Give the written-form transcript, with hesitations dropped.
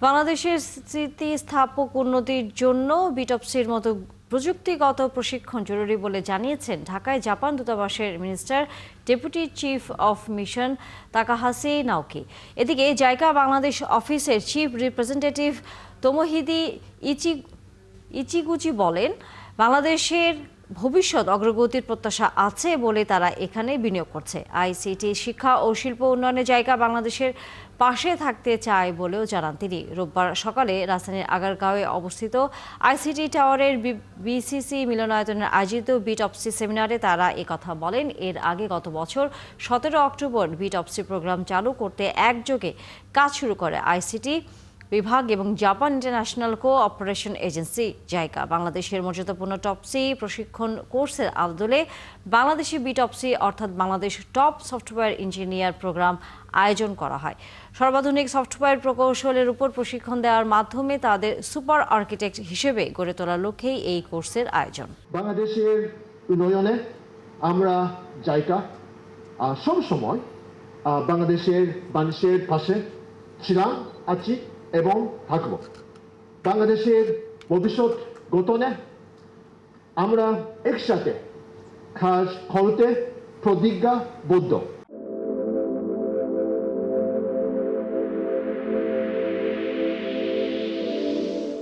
বাংলাদেশের স্থিতিস্থাপক উন্নতির জন্য বিটপসির মতো প্রযুক্তিগত প্রশিক্ষণ জরুরি বলে জানিয়েছেন ঢাকায় জাপান দূতাবাসের minister deputy chief of mission তাকাহাসি Naoki. এদিকে জাইকা বাংলাদেশ অফিসের চিফ রিপ্রেজেন্টেটিভ তোমোহিদি ইচিগুচি বলেন, বাংলাদেশের ভবিষ্যৎ অগ্রগতির প্রত্যাশা আছে বলে তারা এখানে বিনিয়োগ করছে। আইসিটি শিক্ষা ও শিল্প উন্নয়নে জায়গা বাংলাদেশের পাশে থাকতে চায় বলেও জানান তিনি। রোববার সকালে রাজধানীর আগারগাঁওয়ে অবস্থিত আইসিটি টাওয়ারের বিসিসি মিলনায়তনের আয়োজিত বিটপসি সেমিনারে তারা একথা বলেন। এর আগে গত বছর 17 অক্টোবর বিটপসি প্রোগ্রাম চালু করতে একযোগে কাজ শুরু করে আইসিটি বিভাগ এবং Japan international cooperation agency JICA. বাংলাদেশের মর্যাদাপূর্ণ টপসি প্রশিক্ষণ কোর্সের আদলে বাংলাদেশি বিটপসি অর্থাৎ Bangladesh top software engineer programme আয়োজন করা হয়। সর্বাধুনিক সফটওয়্যার প্রকৌশলের উপর প্রশিক্ষণ দেওয়ার মাধ্যমে তাদের সুপার আর্কিটেক্ট হিসেবে গড়ে তোলার লক্ষ্যেই এই কোর্সের আয়োজন। বাংলাদেশের উন্নয়নে আমরা জাইকা সবসময় বাংলাদেশের মানুষের পাশে ছিলাম, আছি এবং থাকব। বাংলাদেশের ভবিষ্যৎ গঠনে আমরা একসাথে কাজ করতে প্রতিজ্ঞাবদ্ধ।